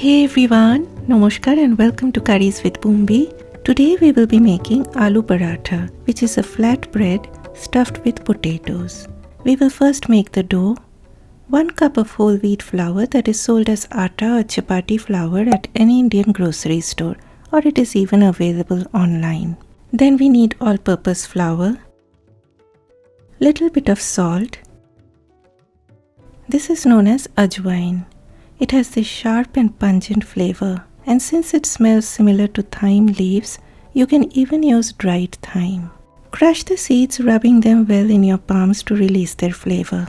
Hey everyone, Namaskar and welcome to Curries with Boombi. Today we will be making aloo paratha, which is a flat bread stuffed with potatoes. We will first make the dough. 1 cup of whole wheat flour that is sold as atta or chapati flour at any Indian grocery store, or it is even available online. Then we need all-purpose flour, little bit of salt. This is known as ajwain. It has this sharp and pungent flavor, and since it smells similar to thyme leaves, you can even use dried thyme. Crush the seeds, rubbing them well in your palms to release their flavor.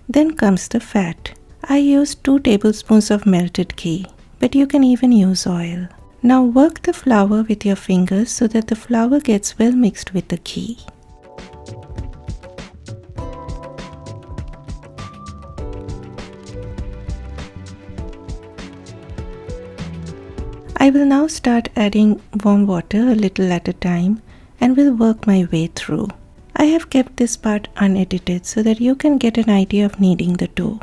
Then comes the fat. I used 2 tablespoons of melted ghee, but you can even use oil. Now work the flour with your fingers so that the flour gets well mixed with the ghee. I will now start adding warm water a little at a time and will work my way through. I have kept this part unedited so that you can get an idea of kneading the dough.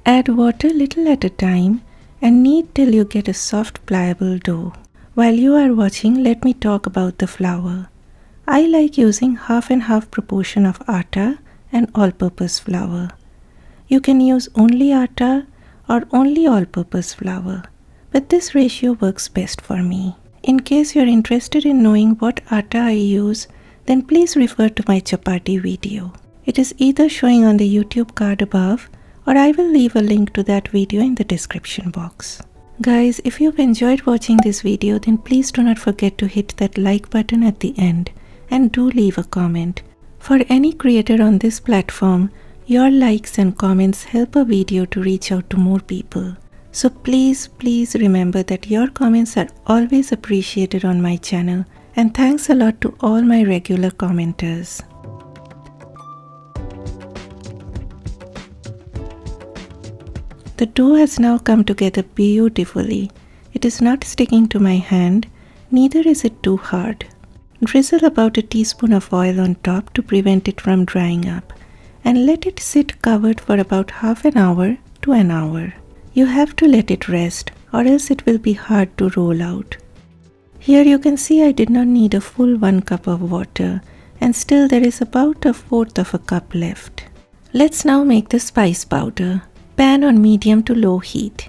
Add water little at a time and knead till you get a soft pliable dough. While you are watching, let me talk about the flour. I like using half and half proportion of atta and all-purpose flour. You can use only atta or only all-purpose flour, but this ratio works best for me. In case you're interested in knowing what atta I use, then please refer to my chapati video. It is either showing on the YouTube card above, or I will leave a link to that video in the description box. Guys, if you've enjoyed watching this video, then please do not forget to hit that like button at the end and do leave a comment. For any creator on this platform, your likes and comments help a video to reach out to more people. So please remember that your comments are always appreciated on my channel, and thanks a lot to all my regular commenters. The dough has now come together beautifully. It is not sticking to my hand, neither is it too hard. Drizzle about a teaspoon of oil on top to prevent it from drying up, and let it sit covered for about half an hour to an hour. You have to let it rest, or else it will be hard to roll out. Here you can see I did not need a full 1 cup of water, and still there is about 1/4 of a cup left. Let's now make the spice powder. Pan on medium to low heat.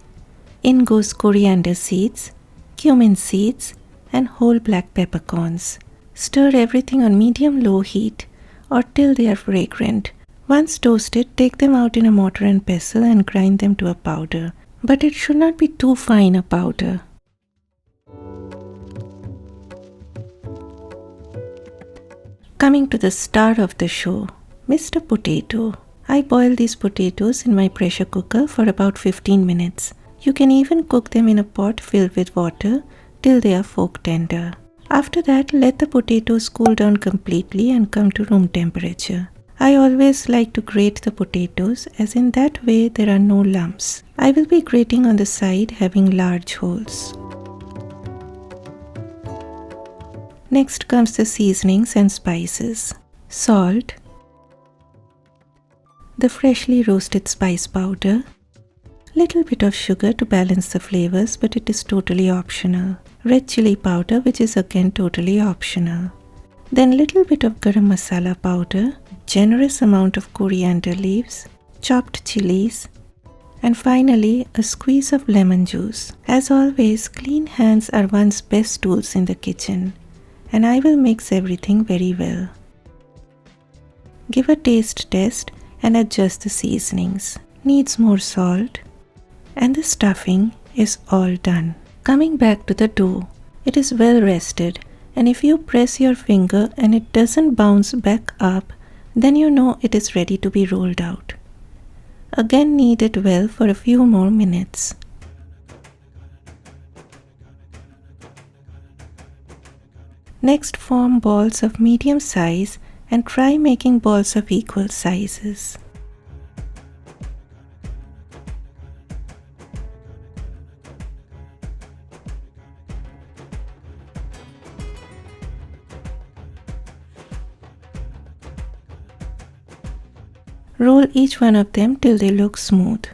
In goes coriander seeds, cumin seeds, and whole black peppercorns. Stir everything on medium-low heat or till they are fragrant. Once toasted, take them out in a mortar and pestle and grind them to a powder. But it should not be too fine a powder. Coming to the star of the show, Mr. Potato. I boil these potatoes in my pressure cooker for about 15 minutes. You can even cook them in a pot filled with water till they are fork tender. After that, let the potatoes cool down completely and come to room temperature. I always like to grate the potatoes, as in that way there are no lumps. I will be grating on the side having large holes. Next comes the seasonings and spices. Salt, the freshly roasted spice powder, little bit of sugar to balance the flavors, but it is totally optional. Red chili powder, which is again totally optional. Then little bit of garam masala powder, generous amount of coriander leaves, chopped chilies, and finally a squeeze of lemon juice. As always, clean hands are one's best tools in the kitchen, and I will mix everything very well. Give a taste test and adjust the seasonings. Needs more salt, and the stuffing is all done. Coming back to the dough, it is well rested, and if you press your finger and it doesn't bounce back up, then you know it is ready to be rolled out. Again knead it well for a few more minutes. Next, form balls of medium size and try making balls of equal sizes. Roll each one of them till they look smooth.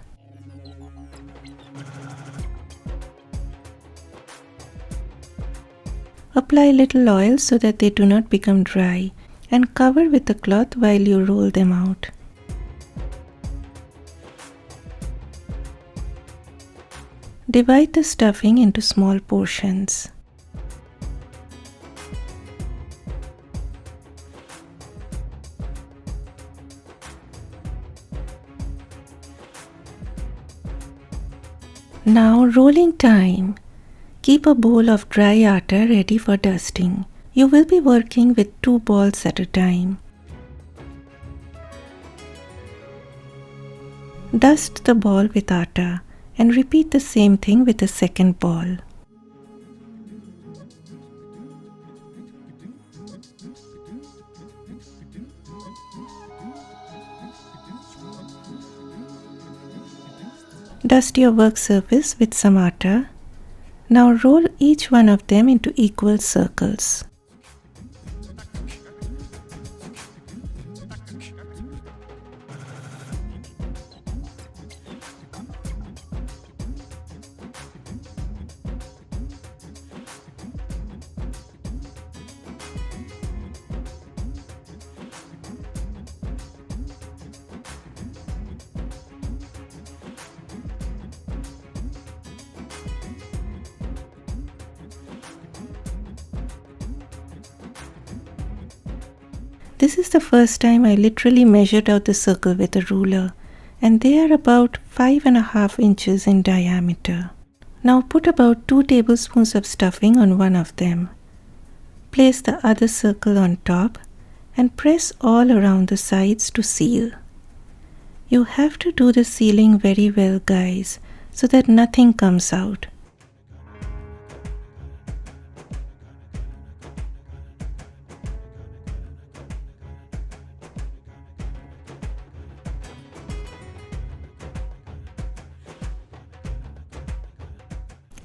Apply little oil so that they do not become dry and cover with a cloth while you roll them out. Divide the stuffing into small portions. Now rolling time. Keep a bowl of dry atta ready for dusting. You will be working with 2 balls at a time. Dust the ball with atta and repeat the same thing with the second ball. Dust your work surface with some atta. Now roll each one of them into equal circles. This is the first time I literally measured out the circle with a ruler, and they are about 5.5 inches in diameter. Now put about 2 tablespoons of stuffing on one of them. Place the other circle on top and press all around the sides to seal. You have to do the sealing very well, guys, so that nothing comes out.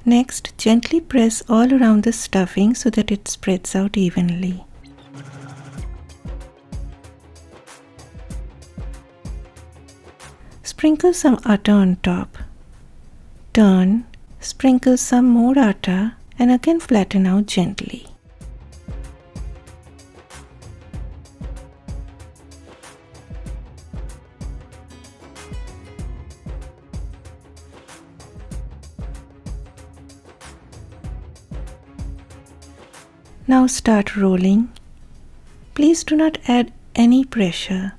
Next, gently press all around the stuffing so that it spreads out evenly. Sprinkle some atta on top. Turn, sprinkle some more atta and again flatten out gently. Now start rolling. Please do not add any pressure.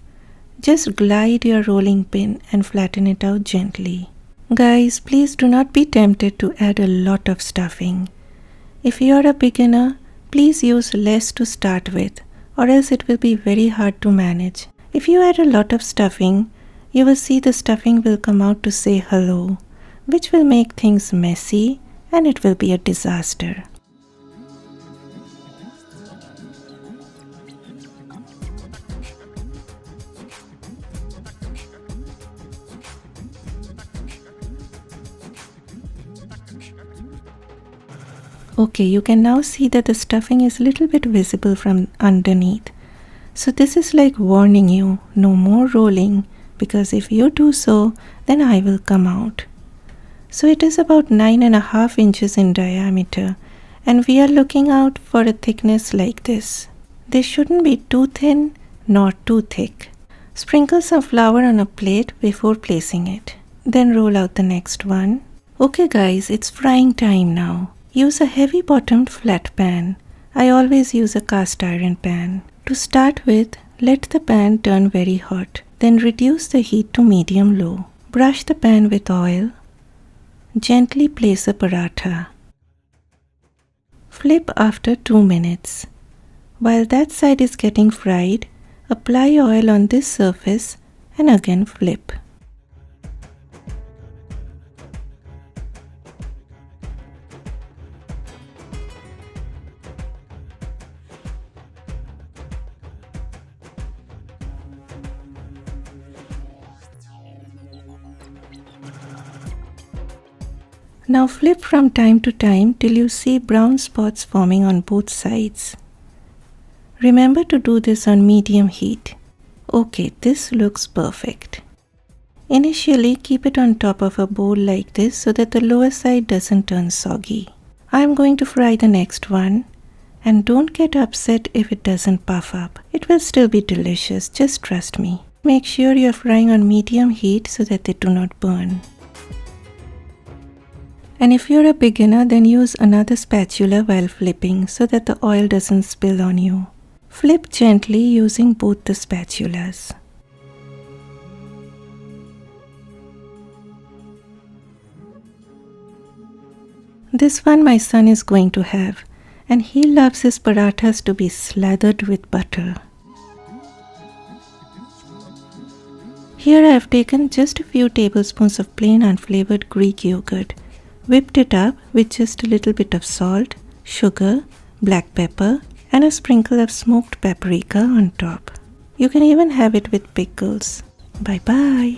Just glide your rolling pin and flatten it out gently. Guys, please do not be tempted to add a lot of stuffing. If you are a beginner, please use less to start with, or else it will be very hard to manage. If you add a lot of stuffing, you will see the stuffing will come out to say hello, which will make things messy and it will be a disaster. Okay, you can now see that the stuffing is a little bit visible from underneath. So this is like warning you, no more rolling, because if you do so, then I will come out. So it is about 9.5 inches in diameter, and we are looking out for a thickness like this. This shouldn't be too thin nor too thick. Sprinkle some flour on a plate before placing it. Then roll out the next one. Okay guys, it's frying time now. Use a heavy bottomed flat pan. I always use a cast iron pan. To start with, let the pan turn very hot. Then reduce the heat to medium-low. Brush the pan with oil. Gently place a paratha. Flip after 2 minutes. While that side is getting fried, apply oil on this surface and again flip. Now flip from time to time till you see brown spots forming on both sides. Remember to do this on medium heat. Okay, this looks perfect. Initially, keep it on top of a bowl like this so that the lower side doesn't turn soggy. I am going to fry the next one. And don't get upset if it doesn't puff up. It will still be delicious, just trust me. Make sure you're frying on medium heat so that they do not burn. And if you're a beginner, then use another spatula while flipping so that the oil doesn't spill on you. Flip gently using both the spatulas. This one my son is going to have, and he loves his parathas to be slathered with butter. Here I have taken just a few tablespoons of plain unflavored Greek yogurt, whipped it up with just a little bit of salt, sugar, black pepper, and a sprinkle of smoked paprika on top. You can even have it with pickles. Bye bye.